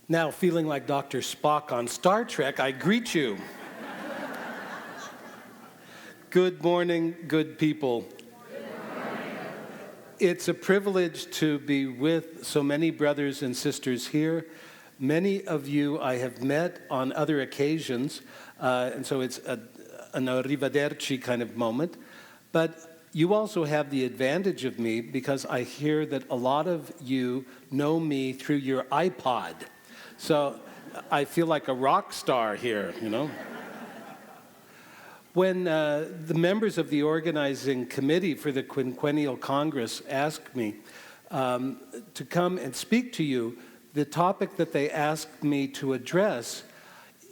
Now, feeling like Dr. Spock on Star Trek, I greet you. Good morning, good people. It's a privilege to be with so many brothers and sisters here. Many of you I have met on other occasions, and so it's an arrivederci kind of moment. But you also have the advantage of me because I hear that a lot of you know me through your iPod. So I feel like a rock star here, you know. When the members of the organizing committee for the Quinquennial Congress asked me to come and speak to you, the topic that they asked me to address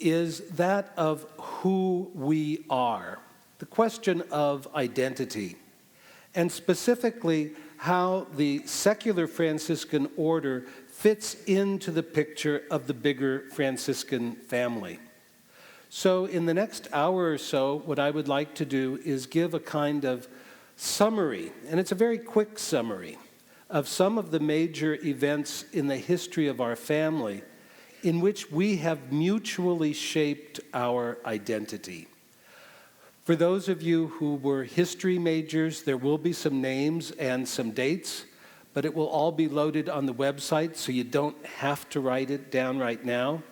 is that of who we are, the question of identity, and specifically how the secular Franciscan order fits into the picture of the bigger Franciscan family. So in the next hour or so, what I would like to do is give a kind of summary, and it's a very quick summary, of some of the major events in the history of our family in which we have mutually shaped our identity. For those of you who were history majors, there will be some names and some dates, but it will all be loaded on the website, so you don't have to write it down right now.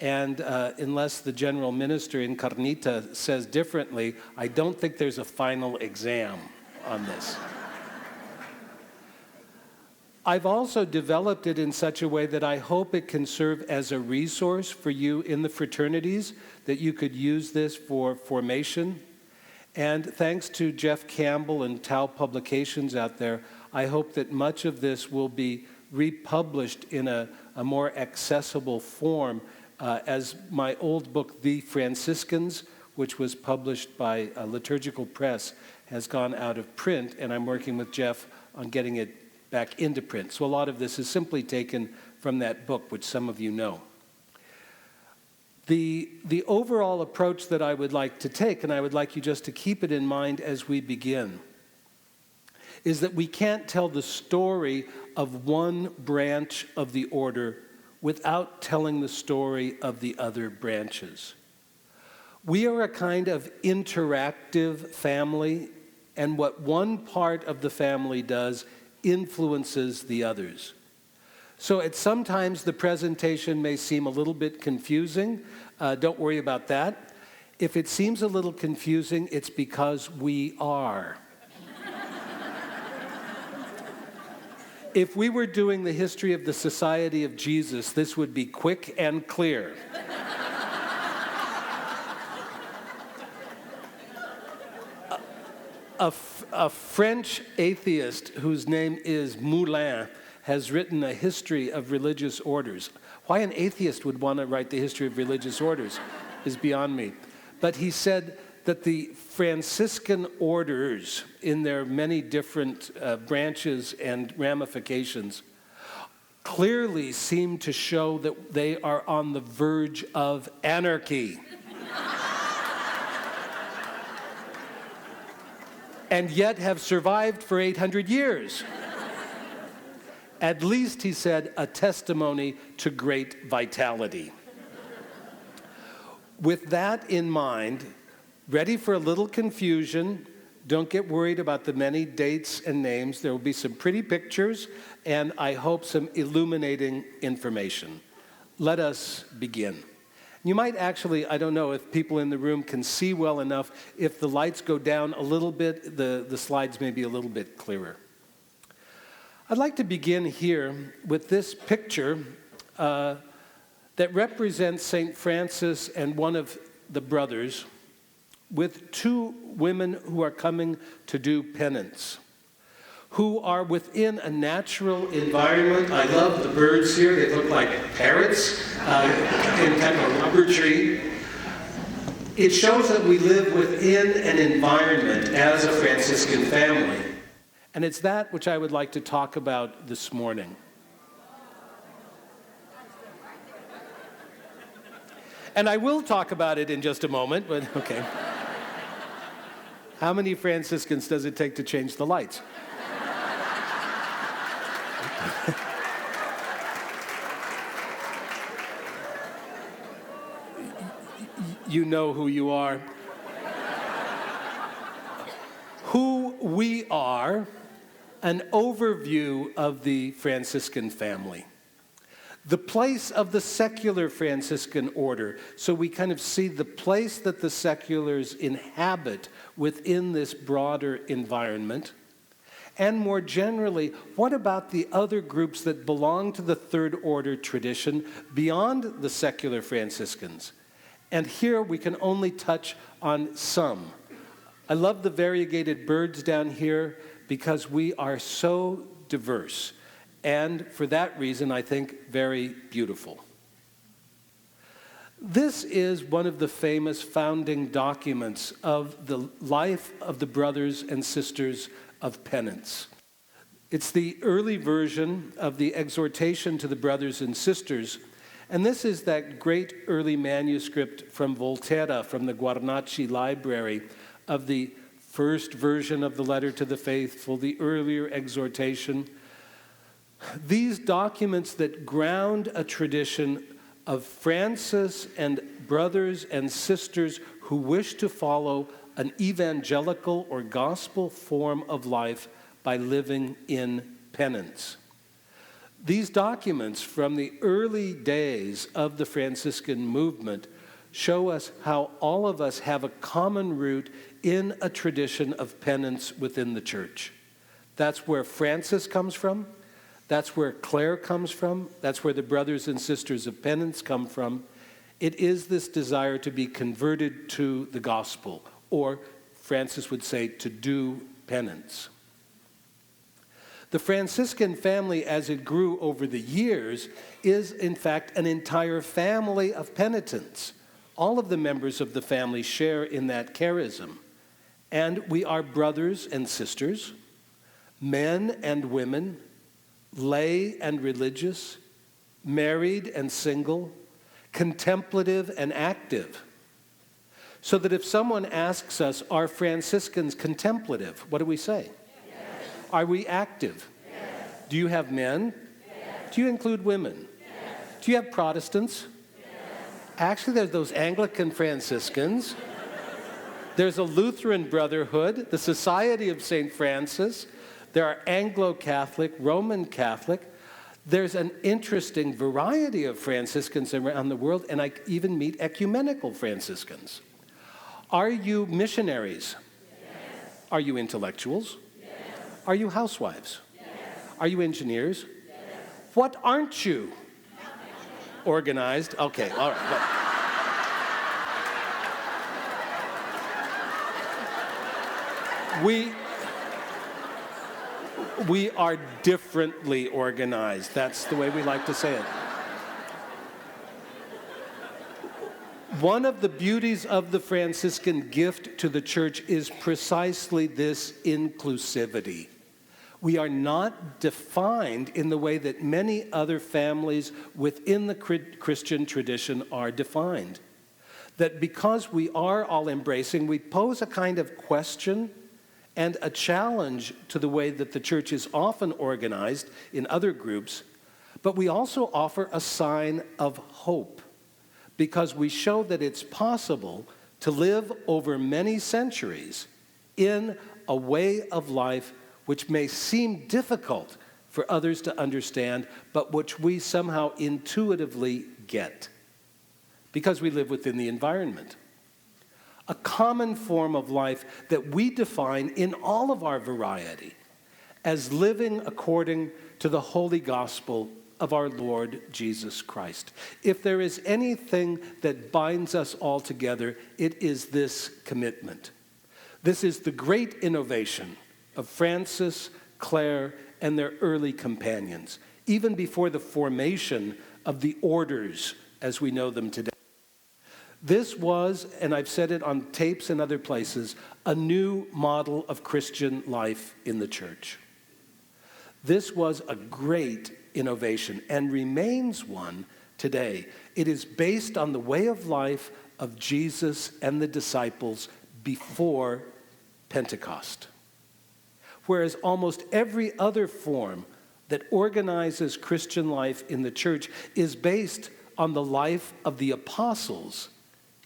And unless the general minister in Carnita says differently, I don't think there's a final exam on this. I've also developed it in such a way that I hope it can serve as a resource for you in the fraternities, that you could use this for formation. And thanks to Jeff Campbell and Tau Publications out there, I hope that much of this will be republished in a more accessible form as my old book, The Franciscans, which was published by Liturgical Press, has gone out of print, and I'm working with Jeff on getting it back into print. So a lot of this is simply taken from that book, which some of you know. The overall approach that I would like to take, and I would like you just to keep it in mind as we begin, is that we can't tell the story of one branch of the order without telling the story of the other branches. We are a kind of interactive family, and what one part of the family does influences the others. So at sometimes the presentation may seem a little bit confusing. Don't worry about that. If it seems a little confusing, it's because we are. If we were doing the history of the Society of Jesus, this would be quick and clear. A French atheist whose name is Moulin has written a history of religious orders. Why an atheist would want to write the history of religious orders is beyond me. But he said that the Franciscan orders, in their many different branches and ramifications, clearly seem to show that they are on the verge of anarchy. And yet have survived for 800 years. At least, he said, a testimony to great vitality. With that in mind, ready for a little confusion, don't get worried about the many dates and names. There will be some pretty pictures, and I hope some illuminating information. Let us begin. You might actually, I don't know if people in the room can see well enough, if the lights go down a little bit, the slides may be a little bit clearer. I'd like to begin here with this picture that represents St. Francis and one of the brothers with two women who are coming to do penance, who are within a natural environment. I love the birds here. They look like parrots in kind of a rubber tree. It shows that we live within an environment as a Franciscan family. And it's that which I would like to talk about this morning. And I will talk about it in just a moment, but okay. How many Franciscans does it take to change the lights? you know who you are. Who we are, an overview of the Franciscan family. The place of the secular Franciscan order, so we kind of see the place that the seculars inhabit within this broader environment. And more generally, what about the other groups that belong to the third order tradition beyond the secular Franciscans? And here we can only touch on some. I love the variegated birds down here because we are so diverse. And for that reason, I think very beautiful. This is one of the famous founding documents of the life of the brothers and sisters of penance. It's the early version of the exhortation to the brothers and sisters, and this is that great early manuscript from Volterra, from the Guarnacci Library, of the first version of the letter to the faithful, the earlier exhortation. These documents that ground a tradition of Francis and brothers and sisters who wish to follow an evangelical or gospel form of life by living in penance. These documents from the early days of the Franciscan movement show us how all of us have a common root in a tradition of penance within the church. That's where Francis comes from. That's where Clare comes from. That's where the brothers and sisters of penance come from. It is this desire to be converted to the gospel, or Francis would say, to do penance. The Franciscan family, as it grew over the years, is in fact an entire family of penitents. All of the members of the family share in that charism. And we are brothers and sisters, men and women, lay and religious, married and single, contemplative and active. So that if someone asks us, are Franciscans contemplative? What do we say? Yes. Are we active? Yes. Do you have men? Yes. Do you include women? Yes. Do you have Protestants? Yes. Actually, there's those Anglican Franciscans. There's a Lutheran Brotherhood, the Society of St. Francis. There are Anglo-Catholic, Roman Catholic. There's an interesting variety of Franciscans around the world, and I even meet ecumenical Franciscans. Are you missionaries? Yes. Are you intellectuals? Yes. Are you housewives? Yes. Are you engineers? Yes. What aren't you? Organized? Okay, all right. We are differently organized. That's the way we like to say it. One of the beauties of the Franciscan gift to the church is precisely this inclusivity. We are not defined in the way that many other families within the Christian tradition are defined. That because we are all embracing, we pose a kind of question and a challenge to the way that the church is often organized in other groups, but we also offer a sign of hope because we show that it's possible to live over many centuries in a way of life which may seem difficult for others to understand, but which we somehow intuitively get because we live within the environment. A common form of life that we define in all of our variety as living according to the holy gospel of our Lord Jesus Christ. If there is anything that binds us all together, it is this commitment. This is the great innovation of Francis, Clare, and their early companions, even before the formation of the orders as we know them today. This was, and I've said it on tapes and other places, a new model of Christian life in the church. This was a great innovation and remains one today. It is based on the way of life of Jesus and the disciples before Pentecost. Whereas almost every other form that organizes Christian life in the church is based on the life of the apostles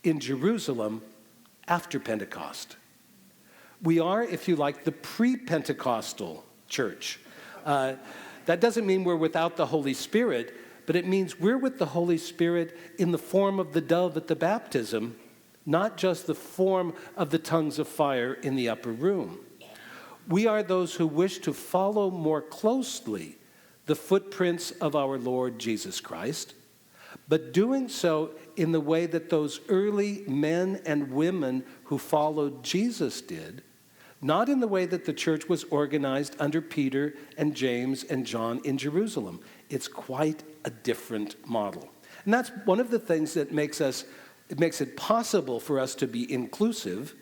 in Jerusalem after Pentecost. We are, if you like, the pre-Pentecostal church. That doesn't mean we're without the Holy Spirit, but it means we're with the Holy Spirit in the form of the dove at the baptism, not just the form of the tongues of fire in the upper room. We are those who wish to follow more closely the footprints of our Lord Jesus Christ, but doing so in the way that those early men and women who followed Jesus did, not in the way that the church was organized under Peter and James and John in Jerusalem. It's quite a different model. And that's one of the things that makes it possible for us to be inclusive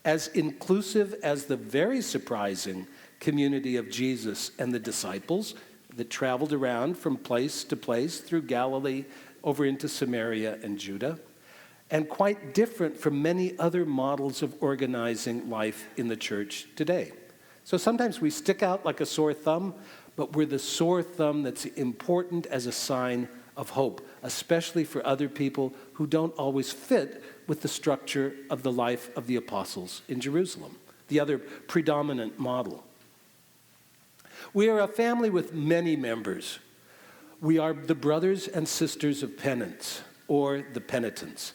as the very surprising community of Jesus and the disciples that traveled around from place to place through Galilee over into Samaria and Judah, and quite different from many other models of organizing life in the church today. So sometimes we stick out like a sore thumb, but we're the sore thumb that's important as a sign of hope, especially for other people who don't always fit with the structure of the life of the apostles in Jerusalem, the other predominant model. We are a family with many members. We are the brothers and sisters of penance, or the penitents.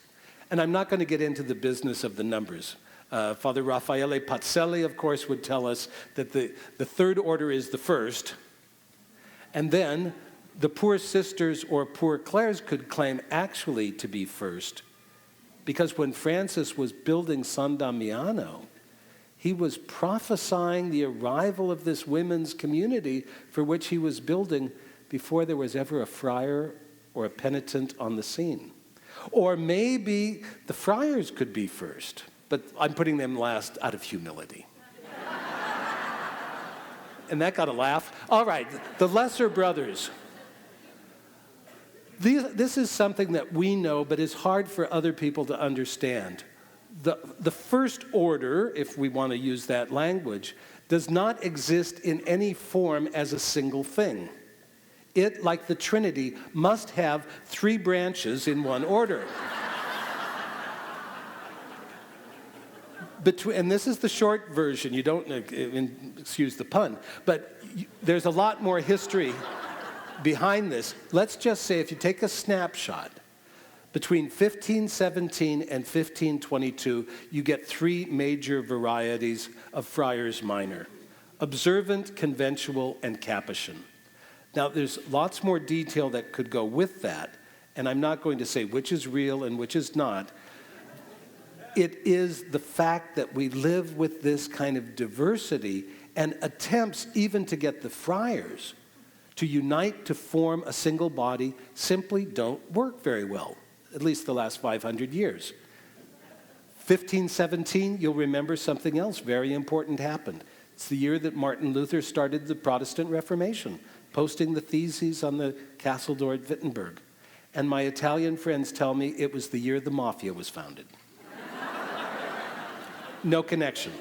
And I'm not going to get into the business of the numbers. Father Raffaele Pazzelli, of course, would tell us that the third order is the first. And then the poor sisters or poor Clares could claim actually to be first, because when Francis was building San Damiano, he was prophesying the arrival of this women's community for which he was building before there was ever a friar or a penitent on the scene. Or maybe the friars could be first, but I'm putting them last out of humility. And that got a laugh. All right, the lesser brothers. This is something that we know, but is hard for other people to understand. The first order, if we want to use that language, does not exist in any form as a single thing. It, like the Trinity, must have three branches in one order. And this is the short version. You don't, excuse the pun, but there's a lot more history behind this. Let's just say if you take a snapshot, between 1517 and 1522, you get three major varieties of friars minor: observant, conventual, and Capuchin. Now, there's lots more detail that could go with that, and I'm not going to say which is real and which is not. It is the fact that we live with this kind of diversity, and attempts even to get the friars to unite to form a single body simply don't work very well, at least the last 500 years. 1517, you'll remember something else very important happened. It's the year that Martin Luther started the Protestant Reformation, posting the theses on the castle door at Wittenberg. And my Italian friends tell me it was the year the mafia was founded. No connection.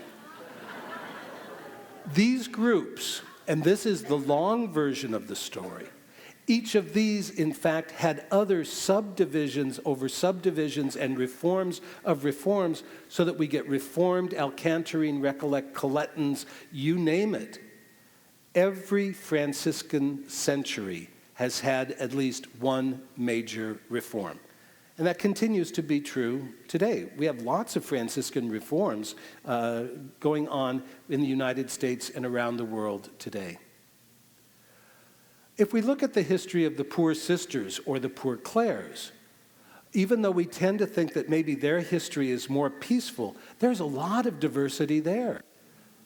These groups, and this is the long version of the story, each of these, in fact, had other subdivisions over subdivisions and reforms of reforms, so that we get Reformed, Alcantarine, Recollect, Coletans, you name it. Every Franciscan century has had at least one major reform. And that continues to be true today. We have lots of Franciscan reforms going on in the United States and around the world today. If we look at the history of the poor sisters or the poor Clares, even though we tend to think that maybe their history is more peaceful, there's a lot of diversity there.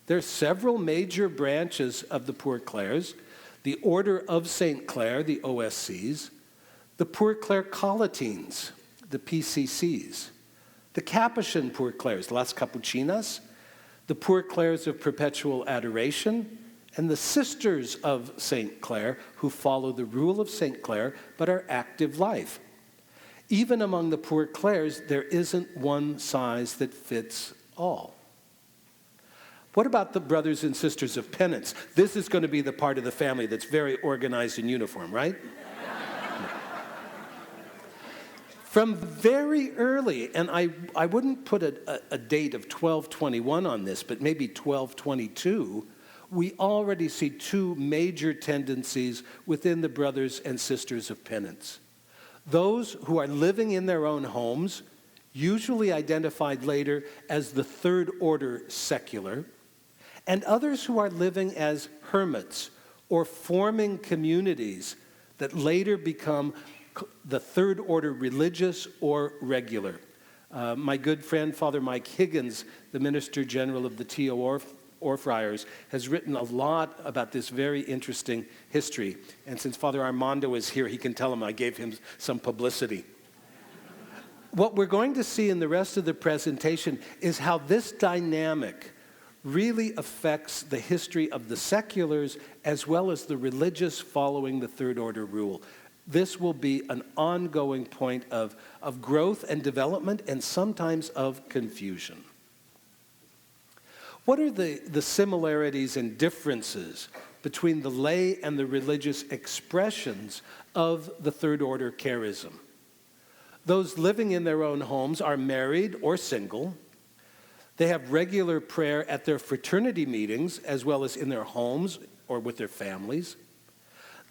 There are several major branches of the poor Clares: the Order of St. Clare, the OSCs, the Poor Clare Collatines, the PCCs, the Capuchin Poor Clares, Las Capuchinas, the Poor Clares of Perpetual Adoration, and the Sisters of St. Clare, who follow the rule of St. Clare but are active life. Even among the Poor Clares, there isn't one size that fits all. What about the brothers and sisters of penance? This is going to be the part of the family that's very organized and uniform, right? From very early, and I wouldn't put a date of 1221 on this, but maybe 1222, we already see two major tendencies within the brothers and sisters of penance. Those who are living in their own homes, usually identified later as the third order secular, and others who are living as hermits or forming communities that later become the third order religious or regular. My good friend, Father Mike Higgins, the Minister General of the T.O. Orfriars, has written a lot about this very interesting history. And since Father Armando is here, he can tell him I gave him some publicity. What we're going to see in the rest of the presentation is how this dynamic really affects the history of the seculars as well as the religious following the third order rule. This will be an ongoing point of growth and development and sometimes of confusion. What are the similarities and differences between the lay and the religious expressions of the third order charism? Those living in their own homes are married or single. They have regular prayer at their fraternity meetings as well as in their homes or with their families.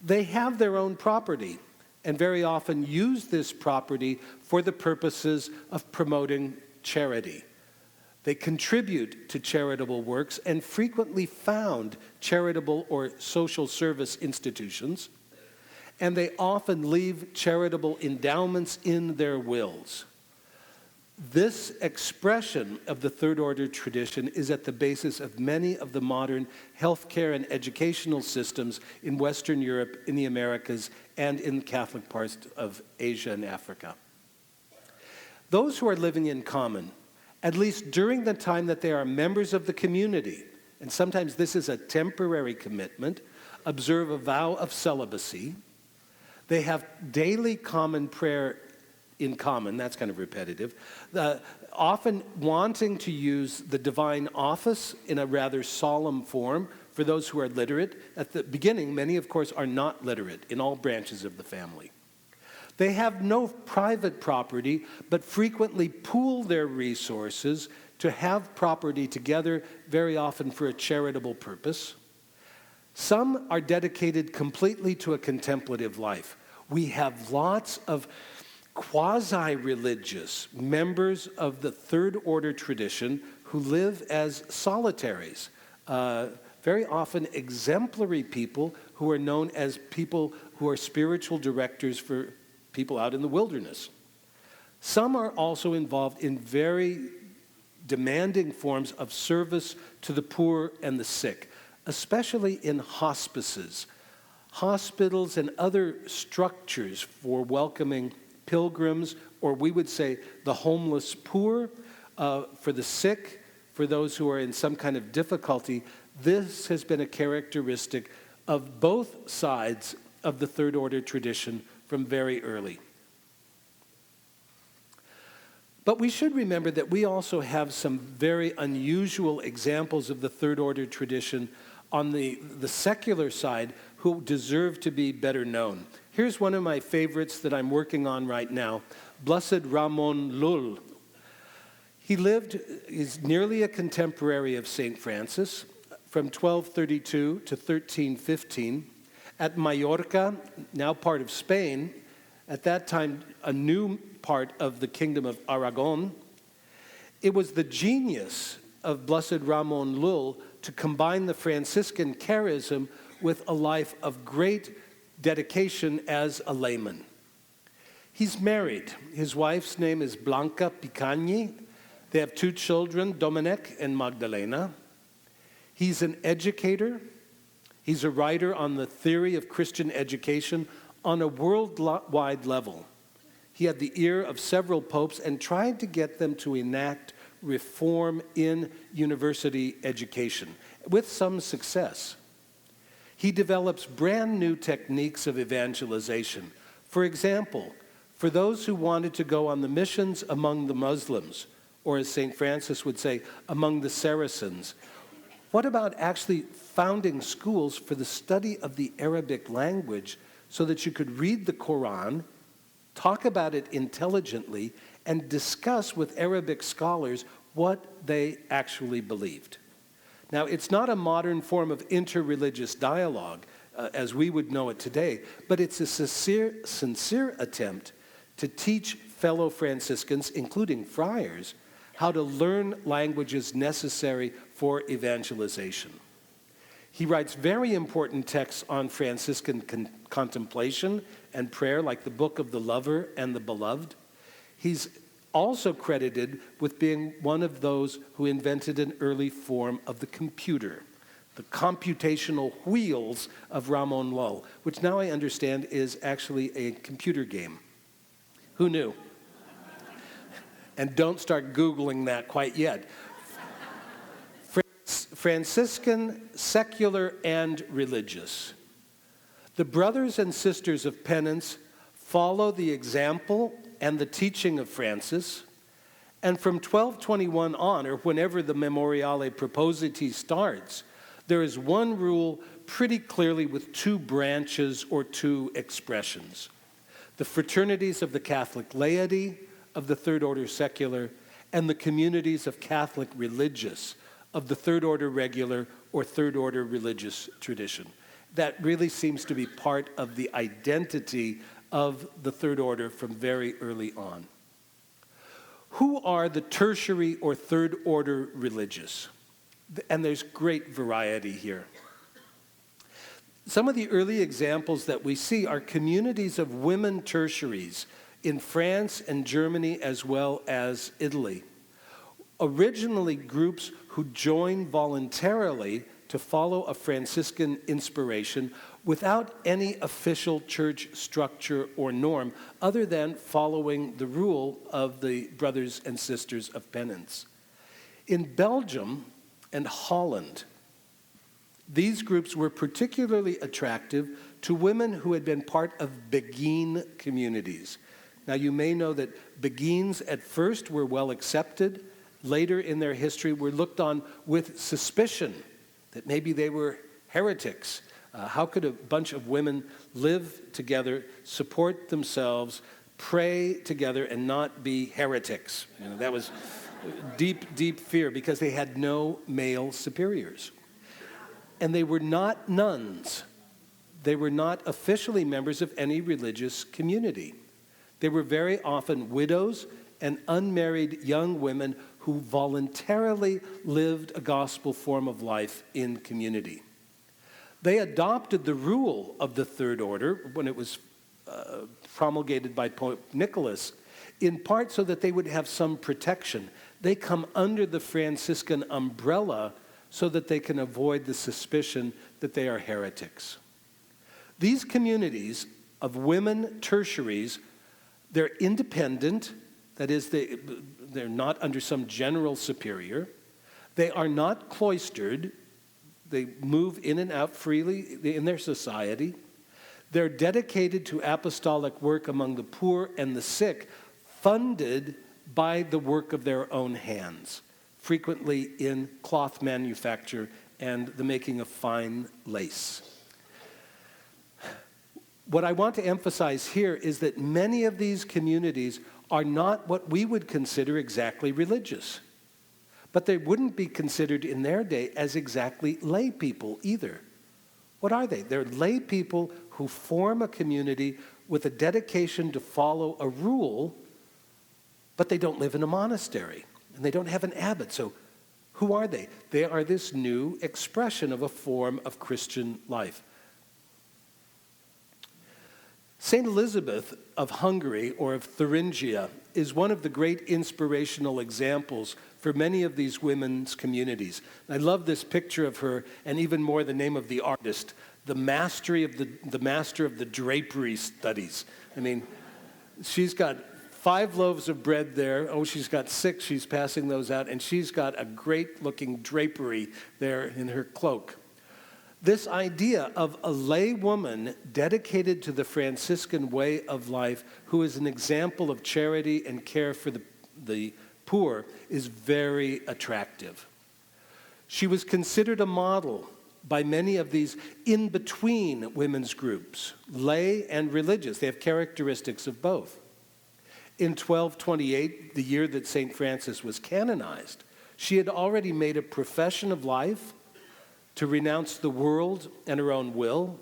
They have their own property and very often use this property for the purposes of promoting charity. They contribute to charitable works and frequently found charitable or social service institutions, and they often leave charitable endowments in their wills. This expression of the third order tradition is at the basis of many of the modern healthcare and educational systems in Western Europe, in the Americas, and in Catholic parts of Asia and Africa. Those who are living in common, at least during the time that they are members of the community, and sometimes this is a temporary commitment, observe a vow of celibacy. They have daily common prayer in common, that's kind of repetitive, often wanting to use the divine office in a rather solemn form for those who are literate. At the beginning, many, of course, are not literate in all branches of the family. They have no private property, but frequently pool their resources to have property together, very often for a charitable purpose. Some are dedicated completely to a contemplative life. We have lots of quasi-religious members of the third order tradition who live as solitaries, very often exemplary people who are known as people who are spiritual directors for people out in the wilderness. Some are also involved in very demanding forms of service to the poor and the sick, especially in hospices, hospitals and other structures for welcoming pilgrims, or we would say the homeless poor, for the sick, for those who are in some kind of difficulty. This has been a characteristic of both sides of the third order tradition from very early. But we should remember that we also have some very unusual examples of the third order tradition on the secular side who deserve to be better known. Here's one of my favorites that I'm working on right now, Blessed Ramon Llull. He's nearly a contemporary of St. Francis from 1232 to 1315 at Mallorca, now part of Spain, at that time a new part of the Kingdom of Aragon. It was the genius of Blessed Ramon Llull to combine the Franciscan charism with a life of great dedication as a layman. He's married. His wife's name is Blanca Picañi. They have two children, Dominic and Magdalena. He's an educator. He's a writer on the theory of Christian education on a worldwide level. He had the ear of several popes and tried to get them to enact reform in university education, with some success. He develops brand new techniques of evangelization. For example, for those who wanted to go on the missions among the Muslims, or as St. Francis would say, among the Saracens, what about actually founding schools for the study of the Arabic language so that you could read the Quran, talk about it intelligently, and discuss with Arabic scholars what they actually believed. Now, it's not a modern form of interreligious dialogue, as we would know it today, but it's a sincere attempt to teach fellow Franciscans, including friars, how to learn languages necessary for evangelization. He writes very important texts on Franciscan contemplation and prayer, like the Book of the Lover and the Beloved. He's also credited with being one of those who invented an early form of the computer, the computational wheels of Ramon Lull, which now I understand is actually a computer game. Who knew? And don't start Googling that quite yet. Franciscan, secular, and religious. The brothers and sisters of penance follow the example and the teaching of Francis, and from 1221 on, or whenever the Memoriale Propositi starts, there is one rule pretty clearly with two branches or two expressions. The fraternities of the Catholic laity, of the Third Order secular, and the communities of Catholic religious, of the Third Order regular or Third Order religious tradition. That really seems to be part of the identity of the Third Order from very early on. Who are the tertiary or Third Order religious? And there's great variety here. Some of the early examples that we see are communities of women tertiaries in France and Germany as well as Italy. Originally groups who joined voluntarily to follow a Franciscan inspiration without any official church structure or norm other than following the rule of the brothers and sisters of penance. In Belgium and Holland, these groups were particularly attractive to women who had been part of Beguine communities. Now, you may know that Beguines at first were well accepted. Later in their history were looked on with suspicion that maybe they were heretics. How could a bunch of women live together, support themselves, pray together, and not be heretics? You know, that was deep, deep fear because they had no male superiors. And they were not nuns. They were not officially members of any religious community. They were very often widows and unmarried young women who voluntarily lived a gospel form of life in community. They adopted the rule of the Third Order when it was promulgated by Pope Nicholas, in part so that they would have some protection. They come under the Franciscan umbrella so that they can avoid the suspicion that they are heretics. These communities of women tertiaries, they're independent, that is, they're not under some general superior. They are not cloistered. They move in and out freely in their society. They're dedicated to apostolic work among the poor and the sick, funded by the work of their own hands, frequently in cloth manufacture and the making of fine lace. What I want to emphasize here is that many of these communities are not what we would consider exactly religious. But they wouldn't be considered in their day as exactly lay people either. What are they? They're lay people who form a community with a dedication to follow a rule, but they don't live in a monastery, and they don't have an abbot. So who are they? They are this new expression of a form of Christian life. St. Elizabeth of Hungary, or of Thuringia, is one of the great inspirational examples for many of these women's communities. I love this picture of her, and even more the name of the artist, the master of the drapery studies. I mean, she's got 5 loaves of bread there. Oh, she's got 6. She's passing those out, and she's got a great-looking drapery there in her cloak. This idea of a lay woman dedicated to the Franciscan way of life, who is an example of charity and care for the poor, is very attractive. She was considered a model by many of these in-between women's groups, lay and religious. They have characteristics of both. In 1228, the year that St. Francis was canonized, she had already made a profession of life to renounce the world and her own will,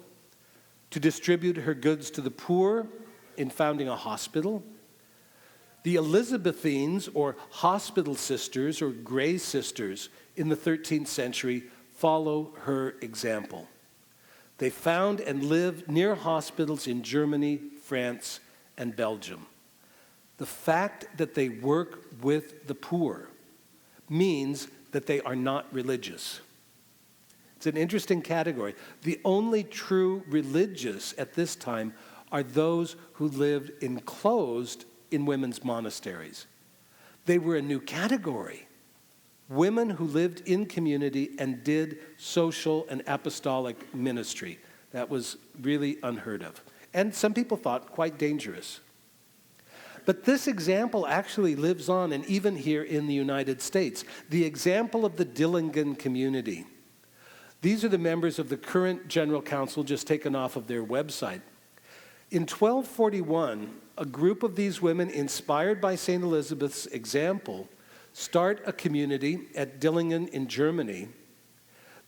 to distribute her goods to the poor in founding a hospital. The Elizabethines, or hospital sisters, or Grey sisters, in the 13th century follow her example. They found and lived near hospitals in Germany, France, and Belgium. The fact that they work with the poor means that they are not religious. It's an interesting category. The only true religious at this time are those who lived enclosed in women's monasteries. They were a new category. Women who lived in community and did social and apostolic ministry. That was really unheard of. And some people thought quite dangerous. But this example actually lives on, and even here in the United States. The example of the Dillingen community. These are the members of the current General Council, just taken off of their website. In 1241, a group of these women, inspired by St. Elizabeth's example, start a community at Dillingen in Germany.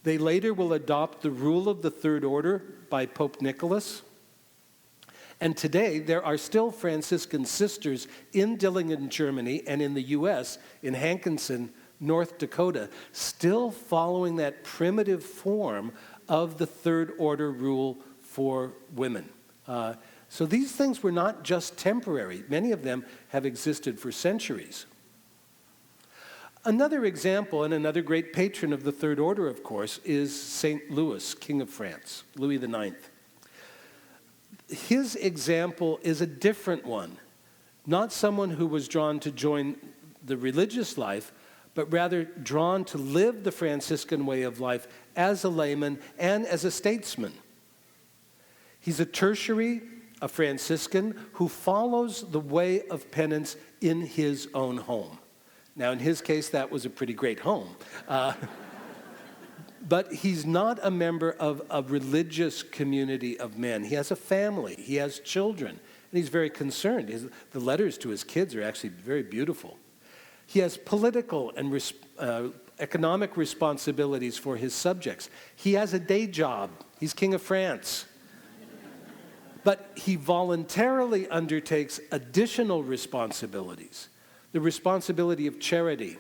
They later will adopt the rule of the Third Order by Pope Nicholas. And today, there are still Franciscan sisters in Dillingen, Germany, and in the U.S., in Hankinson, North Dakota, still following that primitive form of the Third Order rule for women. So these things were not just temporary. Many of them have existed for centuries. Another example, and another great patron of the Third Order, of course, is St. Louis, King of France, Louis IX. His example is a different one. Not someone who was drawn to join the religious life, but rather drawn to live the Franciscan way of life as a layman and as a statesman. He's a tertiary, a Franciscan, who follows the way of penance in his own home. Now, in his case, that was a pretty great home. But he's not a member of a religious community of men. He has a family. He has children. And he's very concerned. The letters to his kids are actually very beautiful. He has political and economic responsibilities for his subjects. He has a day job. He's King of France. But he voluntarily undertakes additional responsibilities. The responsibility of charity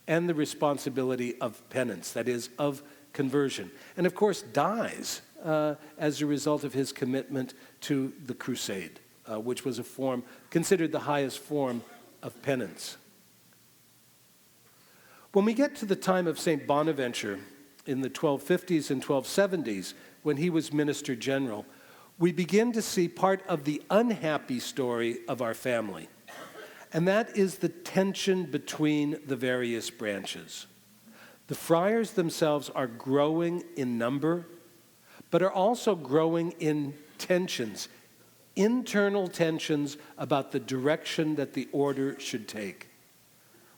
and the responsibility of penance, that is, of conversion. And of course, dies as a result of his commitment to the crusade, which was considered the highest form of penance. When we get to the time of St. Bonaventure in the 1250s and 1270s, when he was Minister General, we begin to see part of the unhappy story of our family. And that is the tension between the various branches. The friars themselves are growing in number, but are also growing in tensions, internal tensions about the direction that the order should take.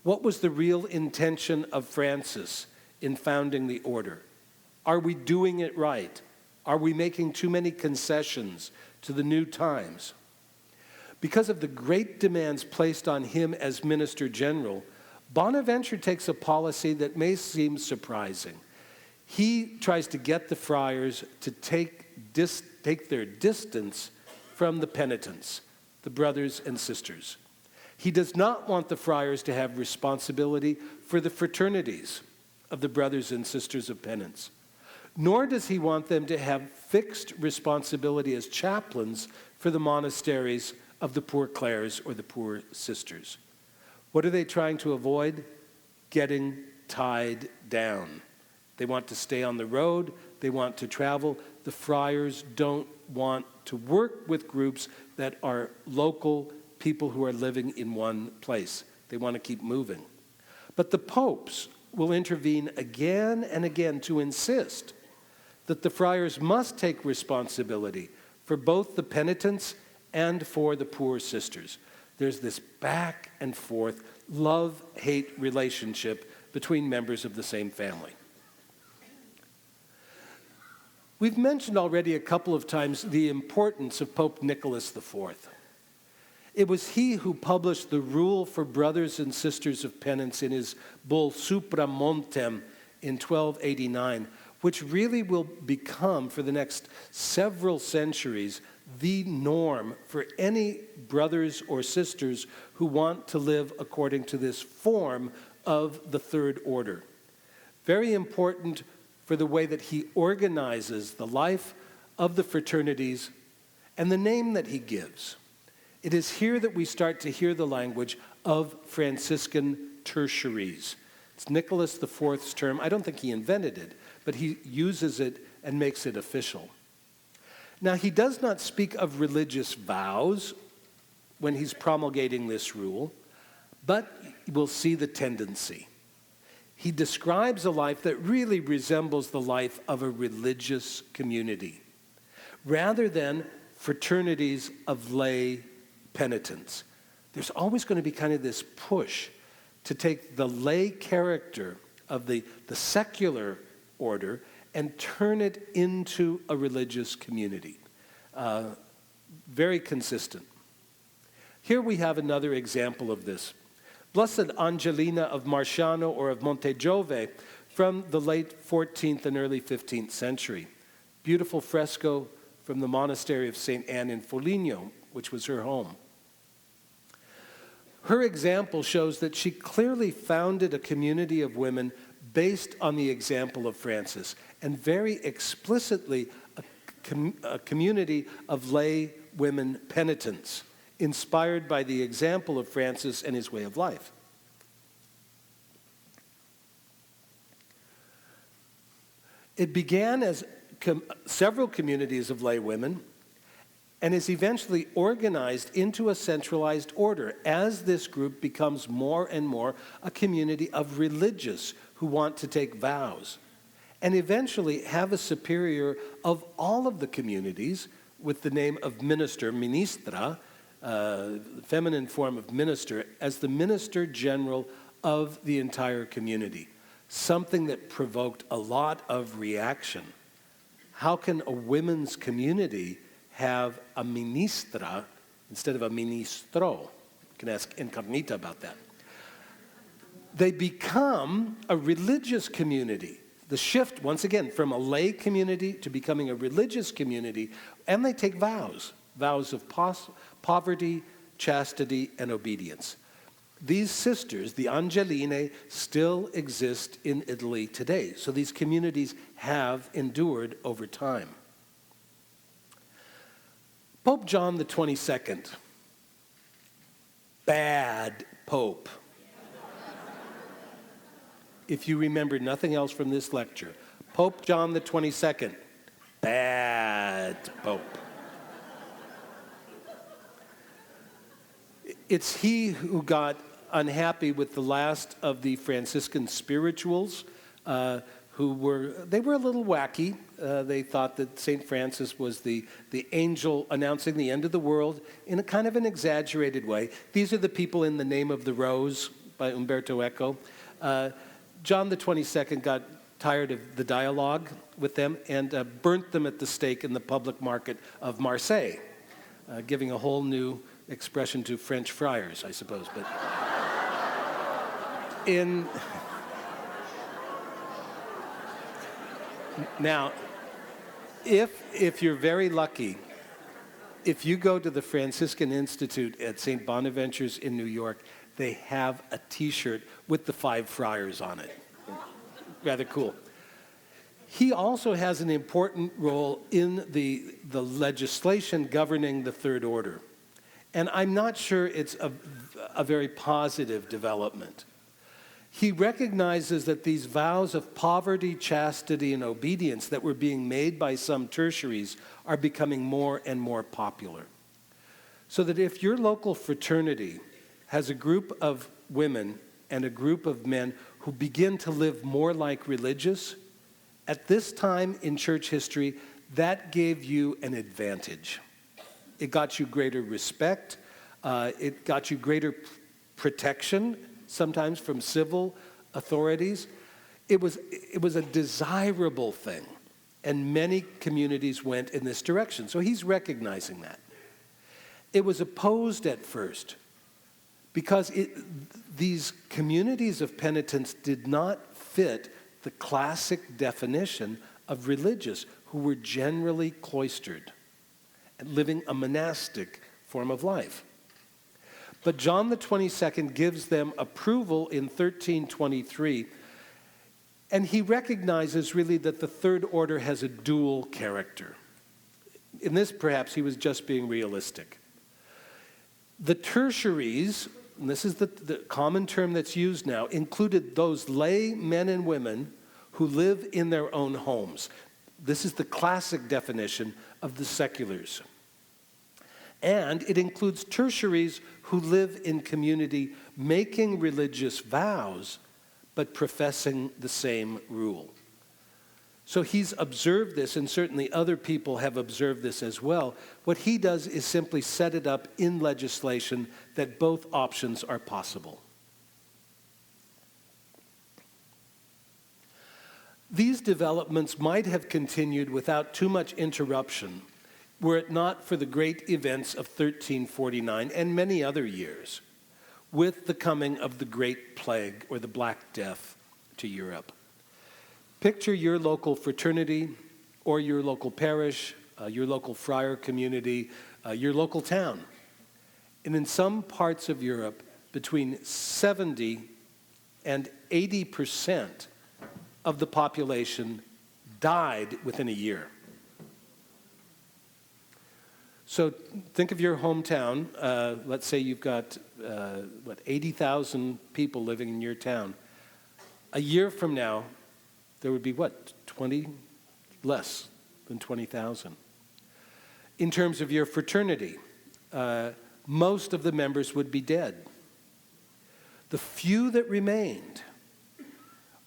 What was the real intention of Francis in founding the order? Are we doing it right? Are we making too many concessions to the new times? Because of the great demands placed on him as Minister General, Bonaventure takes a policy that may seem surprising. He tries to get the friars to take their distance from the penitents, the brothers and sisters. He does not want the friars to have responsibility for the fraternities of the brothers and sisters of penance, nor does he want them to have fixed responsibility as chaplains for the monasteries of the poor clares or the poor sisters. What are they trying to avoid? Getting tied down. They want to stay on the road. They want to travel. The friars don't want to work with groups that are local people who are living in one place. They want to keep moving. But the popes will intervene again and again to insist that the friars must take responsibility for both the penitents and for the poor sisters. There's this back and forth love-hate relationship between members of the same family. We've mentioned already a couple of times the importance of Pope Nicholas IV. It was he who published the rule for brothers and sisters of penance in his bull Supra Montem in 1289, which really will become, for the next several centuries, the norm for any brothers or sisters who want to live according to this form of the third order. Very important for the way that he organizes the life of the fraternities and the name that he gives. It is here that we start to hear the language of Franciscan tertiaries. It's Nicholas IV's term. I don't think he invented it, but he uses it and makes it official. Now, he does not speak of religious vows when he's promulgating this rule, but we'll see the tendency. He describes a life that really resembles the life of a religious community, rather than fraternities of lay penitents. There's always going to be kind of this push to take the lay character of the secular order and turn it into a religious community. Very consistent. Here we have another example of this. Blessed Angelina of Marciano or of Monte Giove from the late 14th and early 15th century. Beautiful fresco from the monastery of St. Anne in Foligno, which was her home. Her example shows that she clearly founded a community of women based on the example of Francis, and very explicitly a community of lay women penitents, inspired by the example of Francis and his way of life. It began as several communities of lay women and is eventually organized into a centralized order as this group becomes more and more a community of religious who want to take vows, and eventually have a superior of all of the communities with the name of minister, ministra, feminine form of minister, as the minister general of the entire community. Something that provoked a lot of reaction. How can a women's community have a ministra instead of a ministro? You can ask Incognita about that. They become a religious community. The shift, once again, from a lay community to becoming a religious community, and they take vows. Vows of poverty, chastity, and obedience. These sisters, the Angeline, still exist in Italy today. So these communities have endured over time. Pope John the 22nd, bad pope. If you remember nothing else from this lecture, Pope John the 22nd, bad pope. It's he who got unhappy with the last of the Franciscan spirituals, who were a little wacky. They thought that St. Francis was the angel announcing the end of the world in a kind of an exaggerated way. These are the people in The Name of the Rose by Umberto Eco. John the 22nd got tired of the dialogue with them and burnt them at the stake in the public market of Marseille, giving a whole new expression to French friars, I suppose. But now, if you're very lucky, if you go to the Franciscan Institute at St. Bonaventure's in New York, they have a T-shirt with the 5 friars on it. Rather cool. He also has an important role in the legislation governing the Third Order. And I'm not sure it's a very positive development. He recognizes that these vows of poverty, chastity, and obedience that were being made by some tertiaries are becoming more and more popular. So that if your local fraternity has a group of women and a group of men who begin to live more like religious, at this time in church history, that gave you an advantage. It got you greater respect. It got you greater protection, sometimes from civil authorities. It was a desirable thing, and many communities went in this direction. So he's recognizing that. It was opposed at first because these communities of penitents did not fit the classic definition of religious, who were generally cloistered and living a monastic form of life. But John the 22nd gives them approval in 1323, and he recognizes really that the third order has a dual character. In this, perhaps, he was just being realistic. The tertiaries, and this is the common term that's used now, included those lay men and women who live in their own homes. This is the classic definition of the seculars. And it includes tertiaries who live in community making religious vows, but professing the same rule. So he's observed this, and certainly other people have observed this as well. What he does is simply set it up in legislation that both options are possible. These developments might have continued without too much interruption were it not for the great events of 1349 and many other years, with the coming of the Great Plague, or the Black Death, to Europe. Picture your local fraternity, or your local parish, your local friar community, your local town. And in some parts of Europe, between 70 and 80% of the population died within a year. So think of your hometown. Let's say you've got, 80,000 people living in your town. A year from now, there would be 20? Less than 20,000. In terms of your fraternity, most of the members would be dead. The few that remained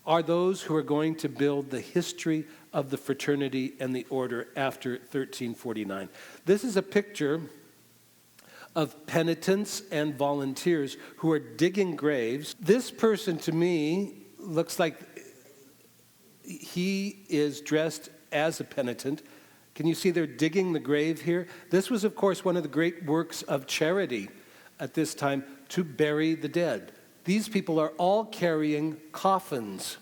are those who are going to build the history of the fraternity and the order after 1349. This is a picture of penitents and volunteers who are digging graves. This person, to me, looks like he is dressed as a penitent. Can you see they're digging the grave here? This was, of course, one of the great works of charity at this time, to bury the dead. These people are all carrying coffins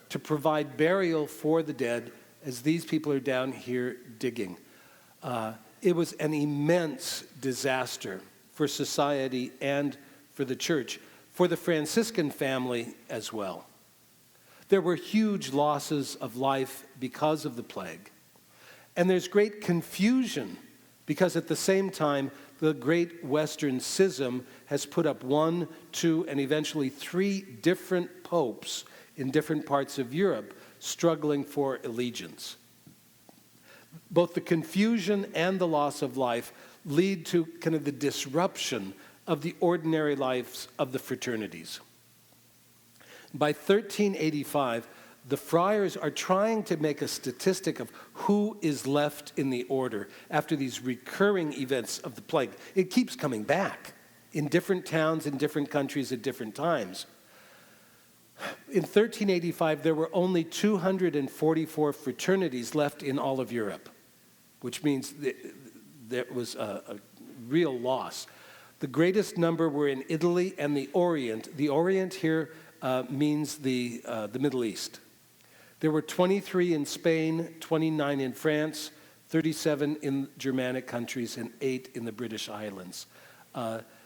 to provide burial for the dead as these people are down here digging. It was an immense disaster for society and for the church, for the Franciscan family as well. There were huge losses of life because of the plague. And there's great confusion because at the same time, the great Western schism has put up 1, 2, and eventually 3 different popes in different parts of Europe struggling for allegiance. Both the confusion and the loss of life lead to kind of the disruption of the ordinary lives of the fraternities. By 1385, the friars are trying to make a statistic of who is left in the order after these recurring events of the plague. It keeps coming back in different towns, in different countries at different times. In 1385, there were only 244 fraternities left in all of Europe, which means there was a real loss. The greatest number were in Italy and the Orient. The Orient here means the Middle East. There were 23 in Spain, 29 in France, 37 in Germanic countries, and 8 in the British Islands.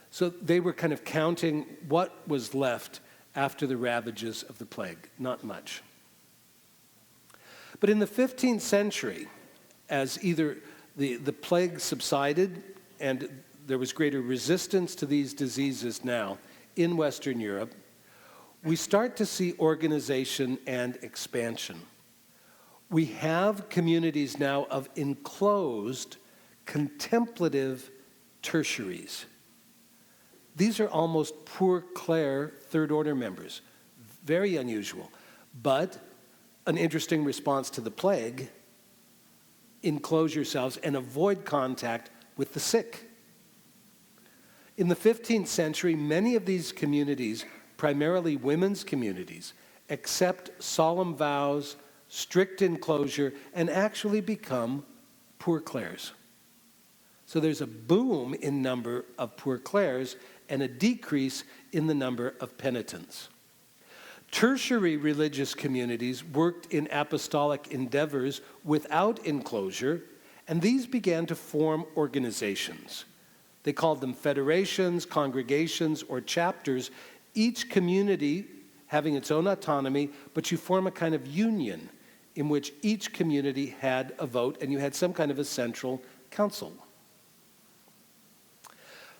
So they were kind of counting what was left after the ravages of the plague. Not much. But in the 15th century, as either the plague subsided and there was greater resistance to these diseases now in Western Europe, we start to see organization and expansion. We have communities now of enclosed, contemplative tertiaries. These are almost Poor Clare third order members. Very unusual, but an interesting response to the plague. Enclose yourselves and avoid contact with the sick. In the 15th century, many of these communities, primarily women's communities, accept solemn vows, strict enclosure, and actually become Poor Clares. So there's a boom in number of poor clerks and a decrease in the number of penitents. Tertiary religious communities worked in apostolic endeavors without enclosure, and these began to form organizations. They called them federations, congregations, or chapters, each community having its own autonomy, but you form a kind of union in which each community had a vote and you had some kind of a central council.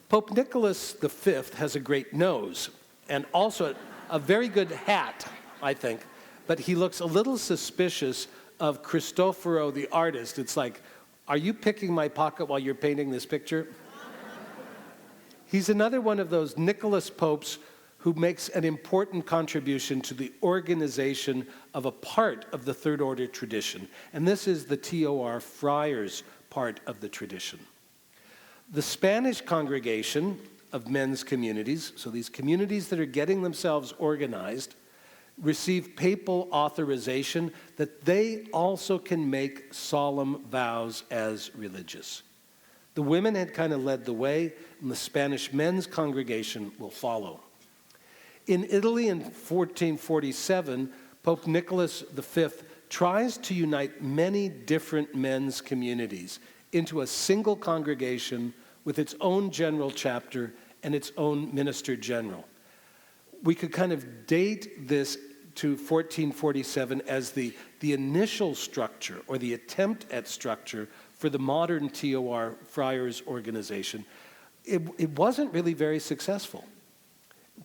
Pope Nicholas V has a great nose and also a very good hat, I think, but he looks a little suspicious of Cristoforo the artist. It's like, are you picking my pocket while you're painting this picture? He's another one of those Nicholas popes who makes an important contribution to the organization of a part of the Third Order tradition. And this is the TOR friars part of the tradition. The Spanish congregation of men's communities, so these communities that are getting themselves organized, receive papal authorization that they also can make solemn vows as religious. The women had kind of led the way, and the Spanish men's congregation will follow. In Italy in 1447, Pope Nicholas V tries to unite many different men's communities into a single congregation with its own general chapter and its own minister general. We could kind of date this to 1447 as the initial structure or the attempt at structure for the modern TOR friars organization. It wasn't really very successful.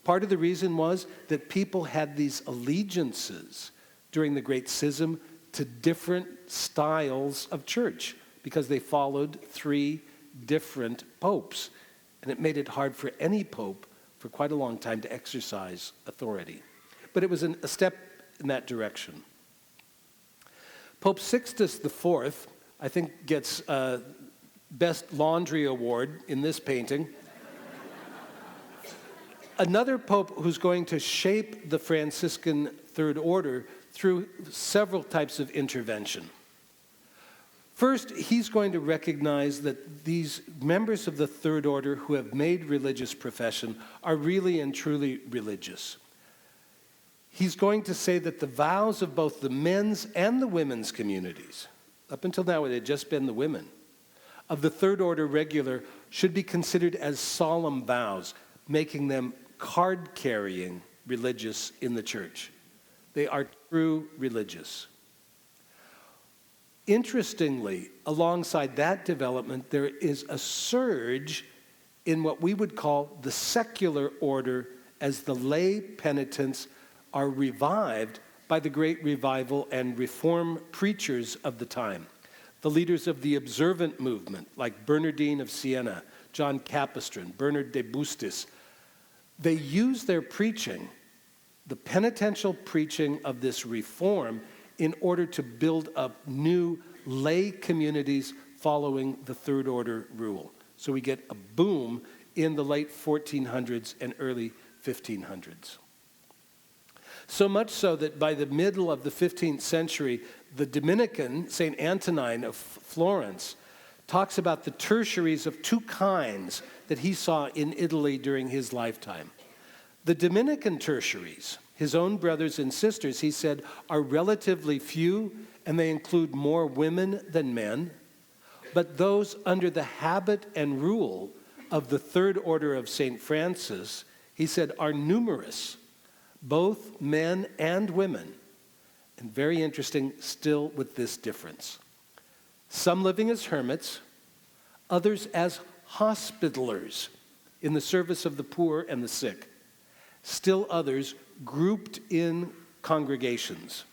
Part of the reason was that people had these allegiances during the Great Schism to different styles of church because they followed three different popes. And it made it hard for any pope for quite a long time to exercise authority. But it was a step in that direction. Pope Sixtus IV, I think, gets Best Laundry Award in this painting. Another pope who's going to shape the Franciscan Third Order through several types of intervention. First, he's going to recognize that these members of the Third Order who have made religious profession are really and truly religious. He's going to say that the vows of both the men's and the women's communities, up until now it had just been the women, of the Third Order regular should be considered as solemn vows, making them card-carrying religious in the church. They are true religious. Interestingly, alongside that development, there is a surge in what we would call the secular order as the lay penitents are revived by the great revival and reform preachers of the time. The leaders of the observant movement, like Bernardine of Siena, John Capistran, Bernard de Bustis, they use their preaching, the penitential preaching of this reform, in order to build up new lay communities following the Third Order rule. So we get a boom in the late 1400s and early 1500s. So much so that by the middle of the 15th century, the Dominican, St. Antonine of Florence, talks about the tertiaries of two kinds that he saw in Italy during his lifetime. The Dominican tertiaries, his own brothers and sisters, he said, are relatively few, and they include more women than men. But those under the habit and rule of the Third Order of St. Francis, he said, are numerous, both men and women. And very interesting, still with this difference. Some living as hermits, others as hospitalers in the service of the poor and the sick. Still others grouped in congregations.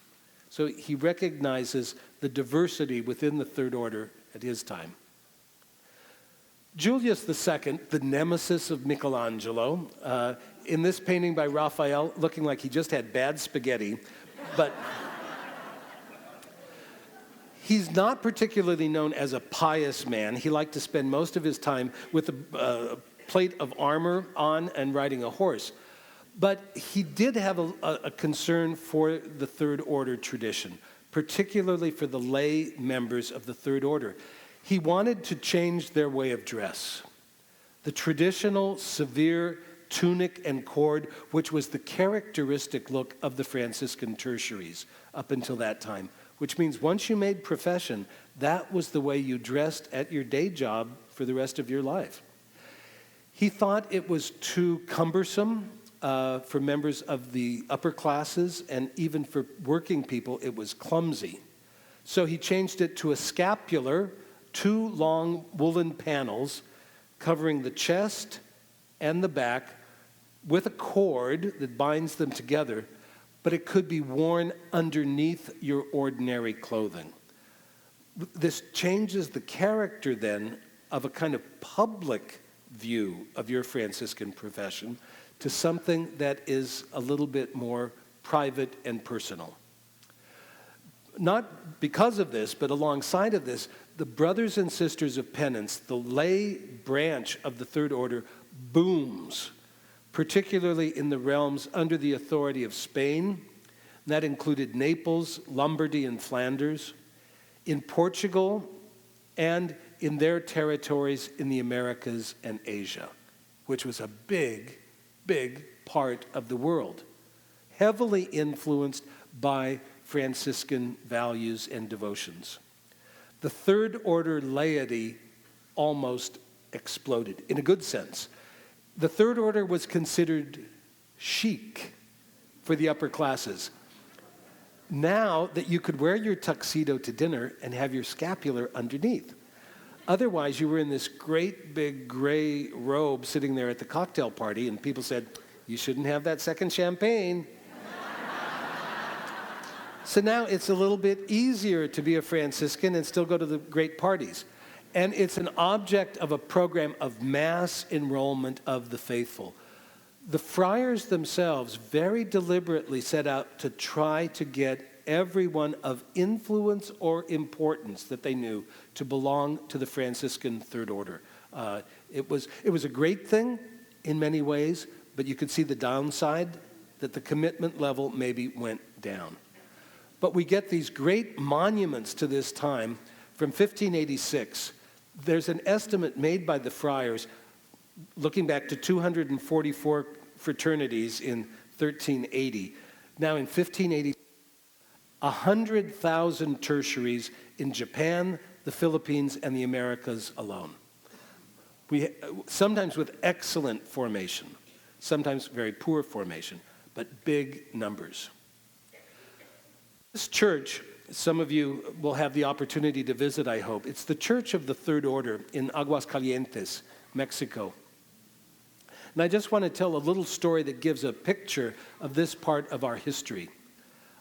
So he recognizes the diversity within the Third Order at his time. Julius II, the nemesis of Michelangelo, in this painting by Raphael, looking like he just had bad spaghetti, but he's not particularly known as a pious man. He liked to spend most of his time with a plate of armor on and riding a horse. But he did have a concern for the Third Order tradition, particularly for the lay members of the Third Order. He wanted to change their way of dress. The traditional severe tunic and cord, which was the characteristic look of the Franciscan tertiaries up until that time, which means once you made profession, that was the way you dressed at your day job for the rest of your life. He thought it was too cumbersome for members of the upper classes, and even for working people, it was clumsy. So he changed it to a scapular, 2 long woolen panels covering the chest and the back with a cord that binds them together, but it could be worn underneath your ordinary clothing. This changes the character then of a kind of public view of your Franciscan profession to something that is a little bit more private and personal. Not because of this, but alongside of this, the Brothers and Sisters of Penance, the lay branch of the Third Order, booms, particularly in the realms under the authority of Spain. That included Naples, Lombardy, and Flanders, in Portugal, and in their territories in the Americas and Asia, which was a big, big part of the world, heavily influenced by Franciscan values and devotions. The Third Order laity almost exploded, in a good sense. The Third Order was considered chic for the upper classes. Now that you could wear your tuxedo to dinner and have your scapular underneath. Otherwise, you were in this great big gray robe sitting there at the cocktail party, and people said, "You shouldn't have that second champagne." So now it's a little bit easier to be a Franciscan and still go to the great parties. And it's an object of a program of mass enrollment of the faithful. The friars themselves very deliberately set out to try to get everyone of influence or importance that they knew to belong to the Franciscan Third Order. It was a great thing in many ways, but you could see the downside, that the commitment level maybe went down. But we get these great monuments to this time from 1586. There's an estimate made by the friars, looking back to 244 fraternities in 1380. Now in 1580, 100,000 tertiaries in Japan, the Philippines, and the Americas alone. Sometimes with excellent formation, sometimes very poor formation, but big numbers. This church, some of you will have the opportunity to visit, I hope. It's the Church of the Third Order in Aguascalientes, Mexico. And I just want to tell a little story that gives a picture of this part of our history.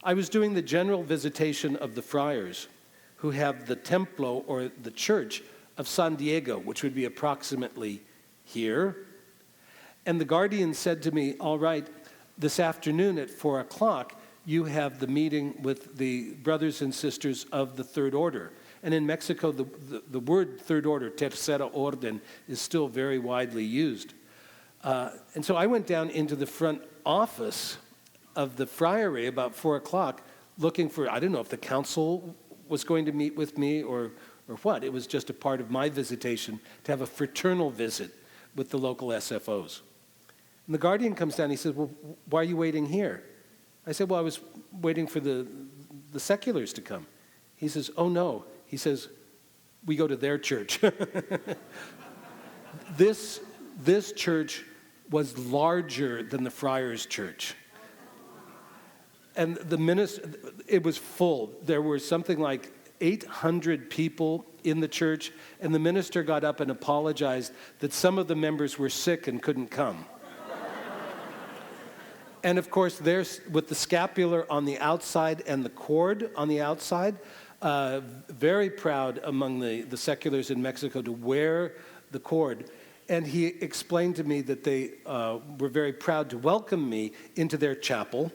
I was doing the general visitation of the friars, who have the templo, or the church, of San Diego, which would be approximately here. And the guardian said to me, "All right, this afternoon at 4 o'clock, you have the meeting with the brothers and sisters of the Third Order." And in Mexico, the word Third Order, Tercera Orden, is still very widely used. And so I went down into the front office of the friary about 4 o'clock looking for, I don't know if the council was going to meet with me or what. It was just a part of my visitation to have a fraternal visit with the local SFOs. And the guardian comes down and he says, "Well, why are you waiting here?" I said, "Well, I was waiting for the seculars to come." He says, "Oh no." He says, "We go to their church." This church was larger than the friars' church. And it was full. There were something like 800 people in the church, and the minister got up and apologized that some of the members were sick and couldn't come. And of course, there's with the scapular on the outside and the cord on the outside, very proud among the seculars in Mexico to wear the cord. And he explained to me that they were very proud to welcome me into their chapel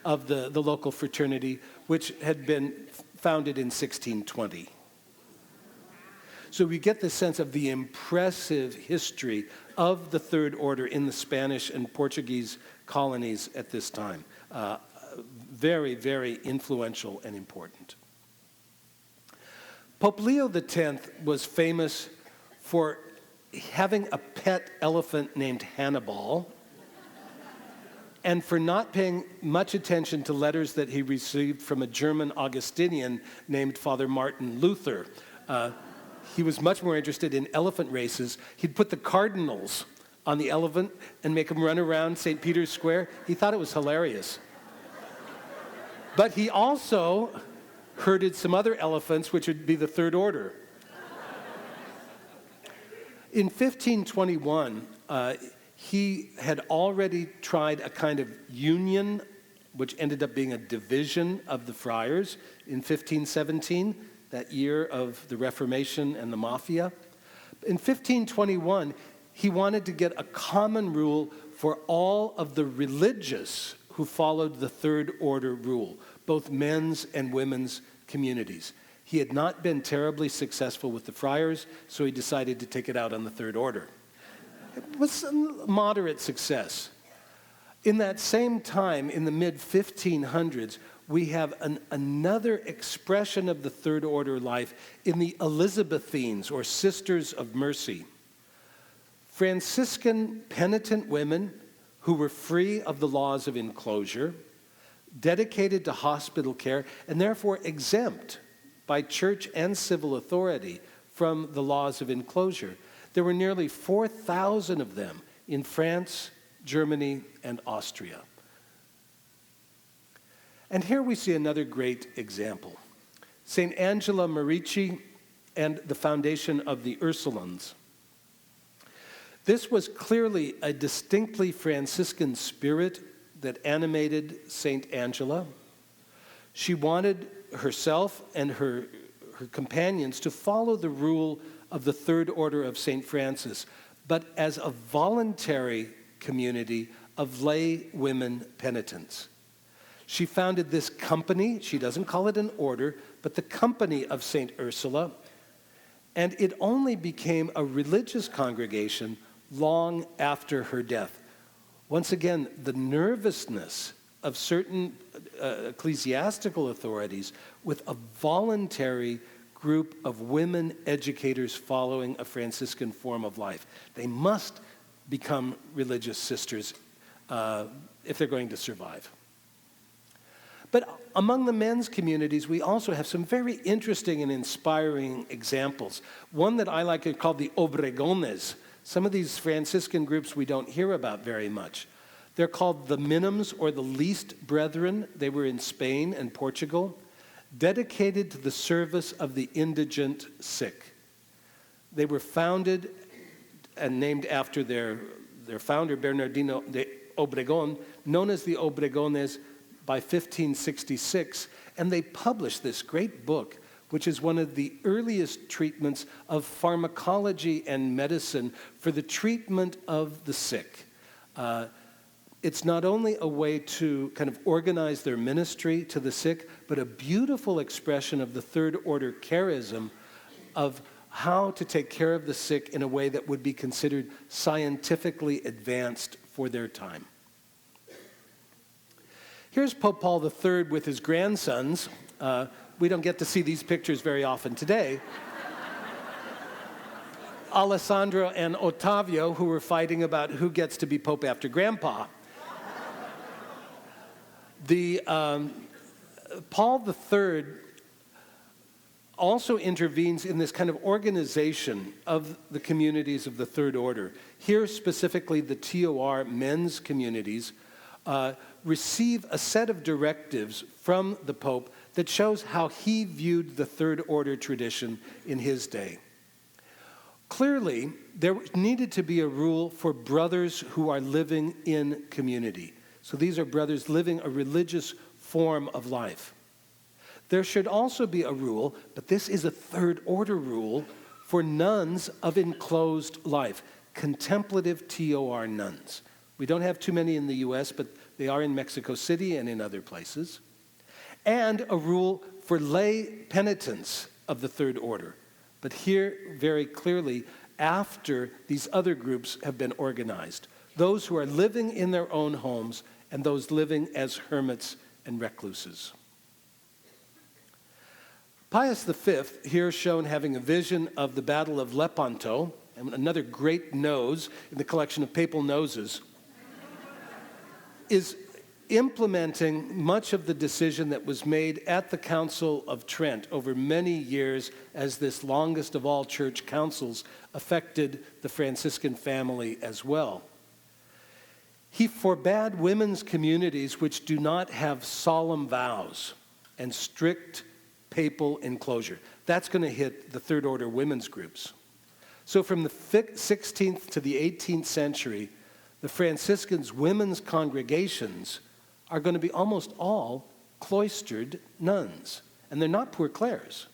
of the local fraternity, which had been founded in 1620. So we get the sense of the impressive history of the Third Order in the Spanish and Portuguese colonies at this time. Very, very influential and important. Pope Leo X was famous for having a pet elephant named Hannibal, and for not paying much attention to letters that he received from a German Augustinian named Father Martin Luther. He was much more interested in elephant races. He'd put the cardinals on the elephant and make them run around St. Peter's Square. He thought it was hilarious. But he also herded some other elephants, which would be the Third Order. In 1521, he had already tried a kind of union, which ended up being a division of the friars in 1517, that year of the Reformation and the Mafia. In 1521, he wanted to get a common rule for all of the religious who followed the Third Order rule, both men's and women's communities. He had not been terribly successful with the friars, so he decided to take it out on the Third Order. It was a moderate success. In that same time, in the mid-1500s, we have another expression of the Third Order life in the Elizabethines, or Sisters of Mercy. Franciscan penitent women who were free of the laws of enclosure, dedicated to hospital care, and therefore exempt by church and civil authority from the laws of enclosure. There were nearly 4,000 of them in France, Germany, and Austria. And here we see another great example. St. Angela Merici and the foundation of the Ursulines. This was clearly a distinctly Franciscan spirit that animated St. Angela. She wanted herself and her companions to follow the rule of the Third Order of St. Francis, but as a voluntary community of lay women penitents. She founded this company. She doesn't call it an order, but the Company of St. Ursula, and it only became a religious congregation long after her death. Once again, the nervousness of certain ecclesiastical authorities with a voluntary group of women educators following a Franciscan form of life. They must become religious sisters if they're going to survive. But among the men's communities, we also have some very interesting and inspiring examples. One that I like is called the Obregones. Some of these Franciscan groups we don't hear about very much. They're called the Minims, or the Least Brethren. They were in Spain and Portugal, dedicated to the service of the indigent sick. They were founded and named after their founder, Bernardino de Obregon, known as the Obregones, by 1566, and they published this great book, which is one of the earliest treatments of pharmacology and medicine for the treatment of the sick. It's not only a way to kind of organize their ministry to the sick, but a beautiful expression of the Third Order charism of how to take care of the sick in a way that would be considered scientifically advanced for their time. Here's Pope Paul III with his grandsons. We don't get to see these pictures very often today. Alessandro and Ottavio, who were fighting about who gets to be Pope after Grandpa. Paul III also intervenes in this kind of organization of the communities of the Third Order. Here specifically the TOR men's communities receive a set of directives from the Pope that shows how he viewed the Third Order tradition in his day. Clearly, there needed to be a rule for brothers who are living in community. So these are brothers living a religious form of life. There should also be a rule, but this is a Third Order rule, for nuns of enclosed life, contemplative TOR nuns. We don't have too many in the U.S., but they are in Mexico City and in other places. And a rule for lay penitents of the Third Order. But here, very clearly, after these other groups have been organized, those who are living in their own homes and those living as hermits and recluses. Pius V, here shown having a vision of the Battle of Lepanto, and another great nose in the collection of papal noses, is implementing much of the decision that was made at the Council of Trent over many years as this longest of all church councils affected the Franciscan family as well. He forbade women's communities which do not have solemn vows and strict papal enclosure. That's going to hit the Third Order women's groups. So from the 16th to the 18th century, the Franciscans' women's congregations are going to be almost all cloistered nuns. And they're not poor Clares.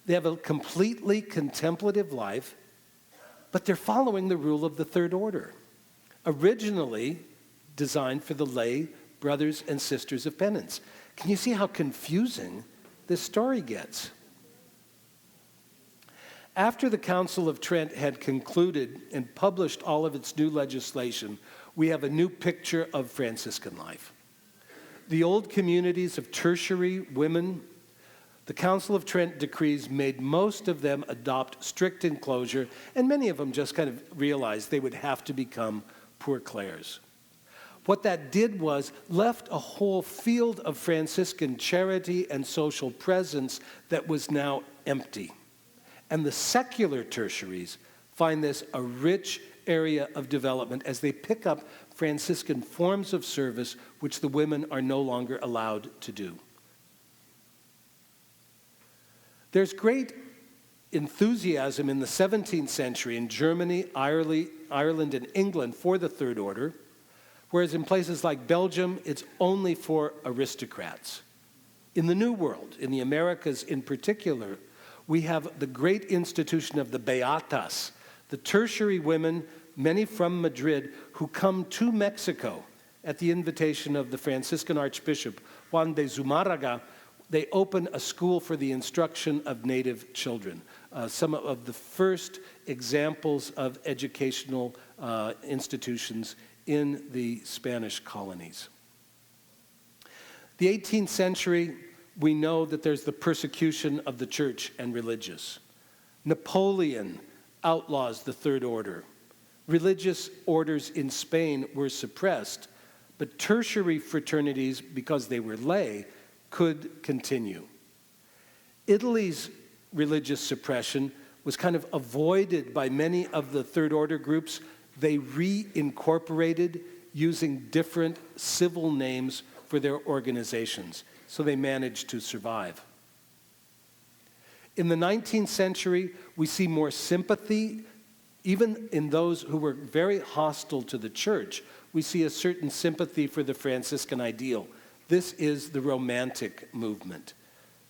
They have a completely contemplative life, but they're following the rule of the Third Order, originally designed for the lay brothers and sisters of penance. Can you see how confusing this story gets? After the Council of Trent had concluded and published all of its new legislation, we have a new picture of Franciscan life. The old communities of tertiary women, the Council of Trent decrees made most of them adopt strict enclosure, and many of them just kind of realized they would have to become poor Clares. What that did was left a whole field of Franciscan charity and social presence that was now empty. And the secular tertiaries find this a rich area of development as they pick up Franciscan forms of service which the women are no longer allowed to do. There's great enthusiasm in the 17th century in Germany, Ireland, and England for the Third Order, whereas in places like Belgium, it's only for aristocrats. In the New World, in the Americas in particular, we have the great institution of the Beatas, the tertiary women, many from Madrid, who come to Mexico at the invitation of the Franciscan Archbishop Juan de Zumárraga. They open a school for the instruction of native children, some of the first examples of educational institutions in the Spanish colonies. The 18th century, we know that there's the persecution of the church and religious. Napoleon outlaws the Third Order. Religious orders in Spain were suppressed, but tertiary fraternities, because they were lay, could continue. Italy's religious suppression was kind of avoided by many of the Third Order groups. They reincorporated using different civil names for their organizations, so they managed to survive. In the 19th century, we see more sympathy, even in those who were very hostile to the church. We see a certain sympathy for the Franciscan ideal. This is the Romantic movement.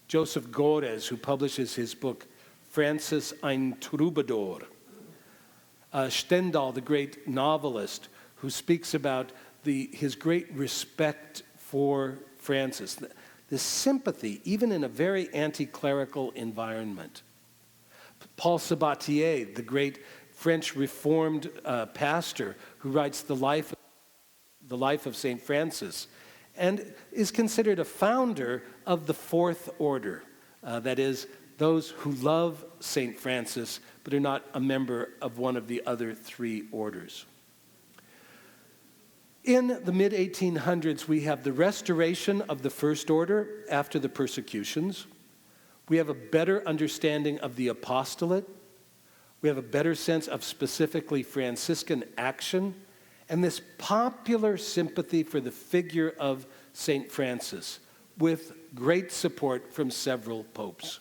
Joseph Gores, who publishes his book, Francis ein Troubadour. Stendhal, the great novelist, who speaks about his great respect for Francis. This sympathy, even in a very anti-clerical environment. Paul Sabatier, the great French Reformed pastor who writes the life of St. Francis, and is considered a founder of the Fourth Order, that is, those who love St. Francis but are not a member of one of the other three orders. In the mid-1800s, we have the restoration of the First Order after the persecutions. We have a better understanding of the apostolate. We have a better sense of specifically Franciscan action, and this popular sympathy for the figure of St. Francis, with great support from several popes.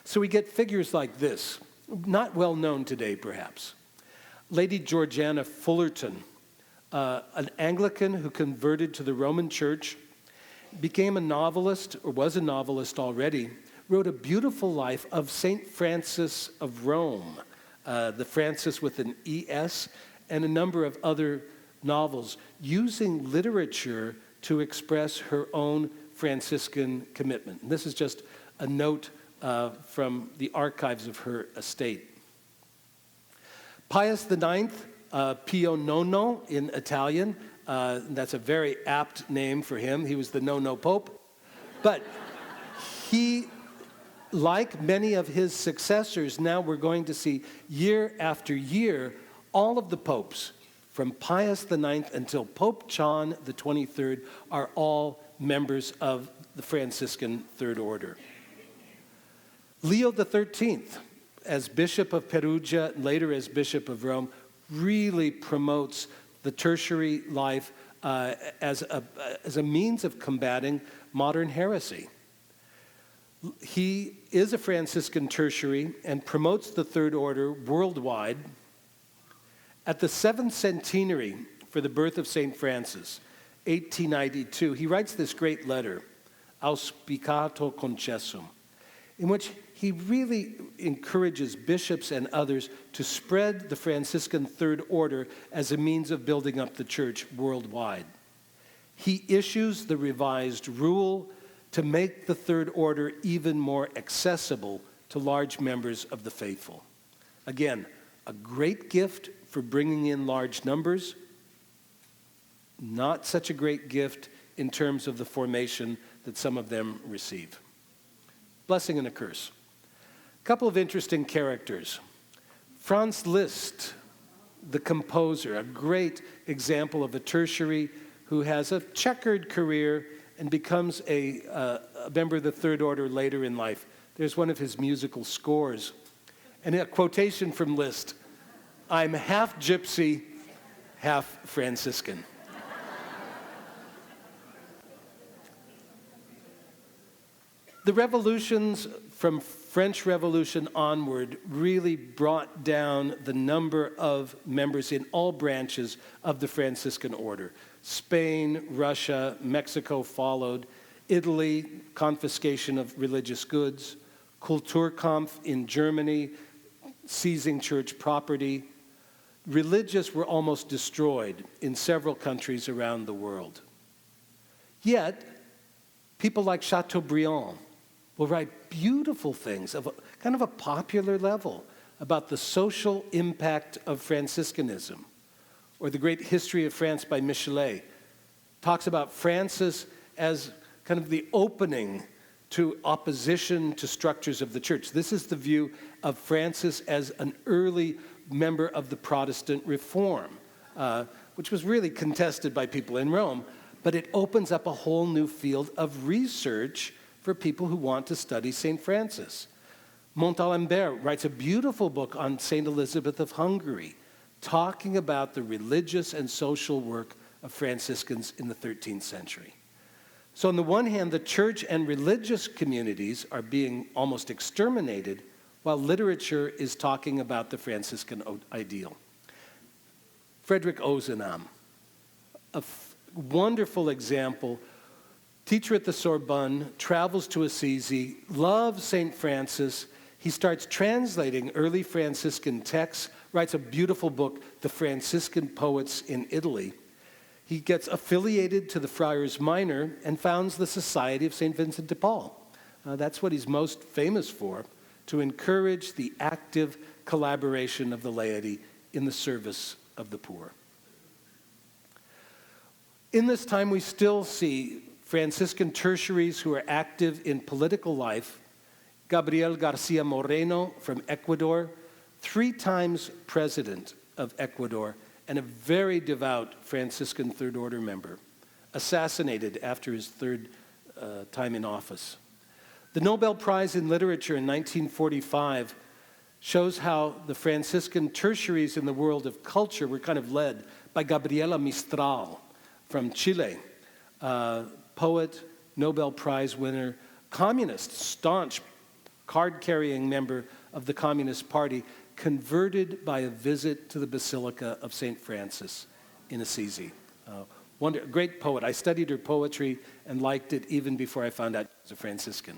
So we get figures like this, not well known today perhaps. Lady Georgiana Fullerton, an Anglican who converted to the Roman Church, became a novelist, or was a novelist already, wrote a beautiful life of St. Francis of Rome, the Francis with an E-S, and a number of other novels, using literature to express her own Franciscan commitment. And this is just a note from the archives of her estate. Pius IX, Pio Nono in Italian, that's a very apt name for him. He was the no-no pope. But he like many of his successors, now we're going to see year after year, all of the popes, from Pius IX until Pope John the 23rd, are all members of the Franciscan Third Order. Leo XIII, as Bishop of Perugia, later as Bishop of Rome, really promotes the tertiary life as a means of combating modern heresy. He is a Franciscan tertiary and promotes the Third Order worldwide. At the 7th centenary for the birth of St. Francis, 1892, he writes this great letter, Auspicato Concessum, in which he really encourages bishops and others to spread the Franciscan Third Order as a means of building up the church worldwide. He issues the revised rule to make the Third Order even more accessible to large members of the faithful. Again, a great gift for bringing in large numbers, not such a great gift in terms of the formation that some of them receive. Blessing and a curse. A couple of interesting characters. Franz Liszt, the composer, a great example of a tertiary who has a checkered career and becomes a member of the Third Order later in life. There's one of his musical scores. And a quotation from Liszt, "I'm half gypsy, half Franciscan." The revolutions from French Revolution onward really brought down the number of members in all branches of the Franciscan order. Spain, Russia, Mexico followed. Italy, confiscation of religious goods. Kulturkampf in Germany, seizing church property. Religious were almost destroyed in several countries around the world. Yet, people like Chateaubriand will write beautiful things of kind of a popular level about the social impact of Franciscanism. Or the great History of France by Michelet talks about Francis as kind of the opening to opposition to structures of the church. This is the view of Francis as an early member of the Protestant Reform, which was really contested by people in Rome, but it opens up a whole new field of research for people who want to study St. Francis. Montalembert writes a beautiful book on St. Elizabeth of Hungary, talking about the religious and social work of Franciscans in the 13th century. So on the one hand, the church and religious communities are being almost exterminated, while literature is talking about the Franciscan ideal. Frederick Ozanam, a wonderful example, teacher at the Sorbonne, travels to Assisi, loves St. Francis. He starts translating early Franciscan texts, writes a beautiful book, The Franciscan Poets in Italy. He gets affiliated to the Friars Minor and founds the Society of St. Vincent de Paul. That's what he's most famous for, to encourage the active collaboration of the laity in the service of the poor. In this time, we still see Franciscan tertiaries who are active in political life. Gabriel Garcia Moreno from Ecuador, 3 times president of Ecuador, and a very devout Franciscan Third Order member, assassinated after his 3rd time in office. The Nobel Prize in Literature in 1945 shows how the Franciscan tertiaries in the world of culture were kind of led by Gabriela Mistral from Chile, poet, Nobel Prize winner, communist, staunch, card-carrying member of the Communist Party, converted by a visit to the Basilica of St. Francis in Assisi. Great poet. I studied her poetry and liked it even before I found out she was a Franciscan.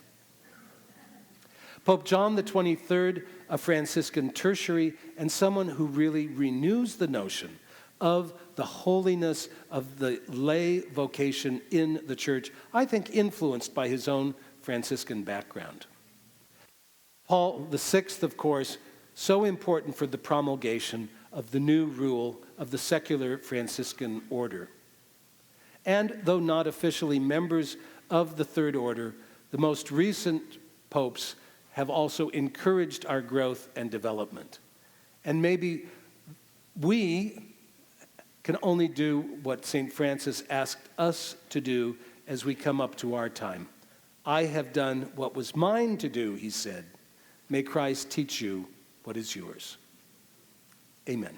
Pope John the 23rd, a Franciscan tertiary, and someone who really renews the notion of the holiness of the lay vocation in the church, I think influenced by his own Franciscan background. Paul VI, of course, so important for the promulgation of the new rule of the secular Franciscan order. And though not officially members of the Third Order, the most recent popes have also encouraged our growth and development. And maybe we can only do what St. Francis asked us to do as we come up to our time. I have done what was mine to do, he said. May Christ teach you what is yours. Amen.